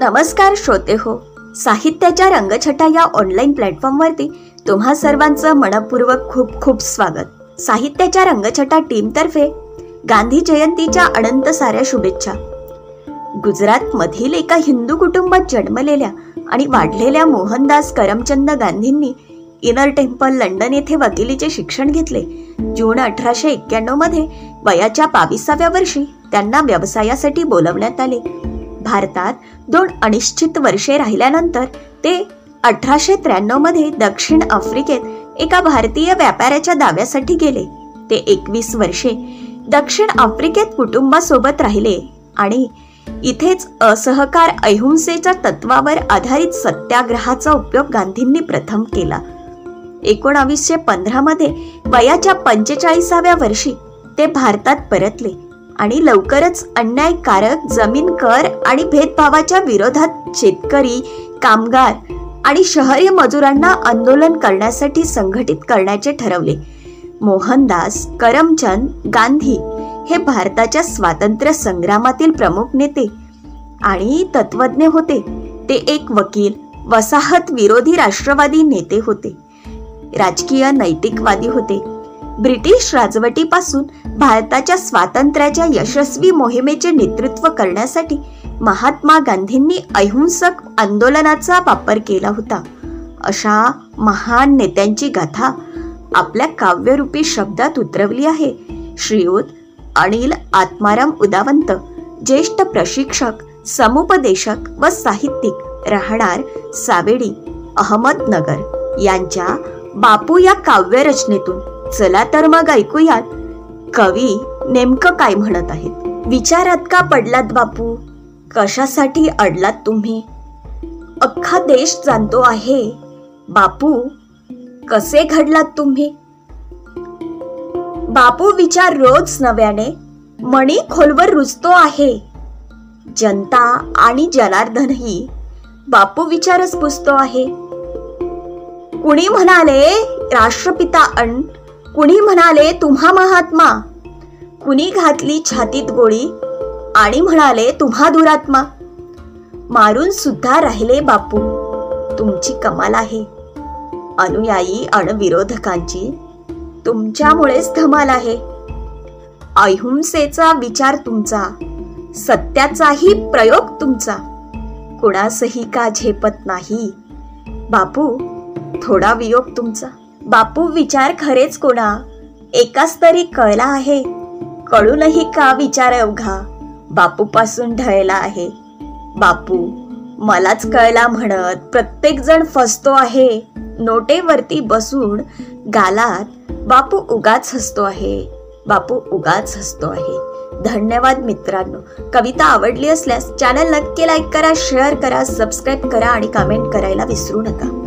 नमस्कार श्रोते हो, साहित्याच्या रंगछटा या ऑनलाईन प्लॅटफॉर्मवरती तुम्हा सर्वांचं मनपूर्वक खूप खूप स्वागत. साहित्याच्या रंगछटा टीमतर्फे गांधी जयंतीच्या अनंत साऱ्या शुभेच्छा. गुजरात मधील एका हिंदू कुटुंबात जन्मलेल्या आणि वाढलेल्या मोहनदास करमचंद गांधींनी इनर टेम्पल लंडन येथे वकिलीचे शिक्षण घेतले. जून 1891 मध्ये वयाच्या 22व्या वर्षी त्यांना व्यवसायासाठी बोलवण्यात आले. भारतात 2 अनिश्चित वर्षे राहिल्यानंतर ते 1893 मध्ये दक्षिण आफ्रिकेत एका भारतीय व्यापाऱ्याच्या दाव्यासाठी गेले. ते 21 वर्षे दक्षिण आफ्रिकेत कुटुंबासोबत राहिले आणि इथेच असहकार अहिंसेच्या तत्वावर आधारित सत्याग्रहाचा उपयोग गांधींनी प्रथम केला. 1915 मध्ये वयाच्या 45व्या वर्षी ते भारतात परतले आणि लवकरच अन्यायकारक जमीन कर आणि भेदभावाच्या विरोधात शेतकरी, कामगार आणि शहरी मजुरांना आंदोलन करण्यासाठी संघटित करण्याचे ठरवले. मोहनदास करमचंद गांधी हे भारताच्या स्वातंत्र्य संग्रामातील प्रमुख नेते आणि तत्वज्ञ होते. ते एक वकील, वसाहत विरोधी राष्ट्रवादी नेते होते, राजकीय नैतिकवादी होते. ब्रिटिश राजवटीपासून भारताच्या स्वातंत्र्याच्या यशस्वी मोहिमेचे नेतृत्व करण्यासाठी महात्मा गांधींनी अहिंसक आंदोलनाचा वापर केला होता. अशा महान नेत्यांची गाथा आपल्या काव्यरूपी शब्दात उतरवली आहे श्रीयुत अनिल आत्माराम उदावंत, ज्येष्ठ प्रशिक्षक, समुपदेशक व साहित्यिक, राहणार सावेडी, अहमदनगर यांच्या बापू या काव्यरचनेतून. चला तर मग ऐकूयात कवी नेमकं काय म्हणत आहेत. विचारात का पडलात बापू, कशासाठी अडलात तुम्ही? अख्खा देश जाणतो आहे बापू, कसे घडलात तुम्ही? बापू विचार रोज नव्याने मणी खोलवर रुजतो आहे. जनता आणि जनार्दनही बापू विचारच पुसतो आहे. कुणी म्हणाले राष्ट्रपिता अण्, कुणी म्हणाले तुम्हा महात्मा, कुणी घातली छातीत गोळी आणि म्हणाले तुम्हा दुरात्मा. मारून सुद्धा राहिले बापू, तुमची कमाल आहे. अनुयायी आणि विरोधकांची तुमच्यामुळेच धमाल आहे. अहिंसेचा विचार तुमचा, सत्याचाही प्रयोग तुमचा, कुणासही का झेपत नाही बापू थोडा वियोग तुमचा. बापू विचार खरेच कोणा एकाच तरी कळला आहे, कळूनही का विचार अवघा बापूपासून ढळला आहे. बापू मलाच कळला म्हणत प्रत्येक जण फसतो आहे. नोटेवरती बसून गालात बापू उगाच हसतो आहे, बापू उगाच हसतो आहे. धन्यवाद मित्रांनो. कविता आवडली असल्यास चॅनल नक्की लाईक करा, शेअर करा, सबस्क्राईब करा आणि कमेंट करायला विसरू नका.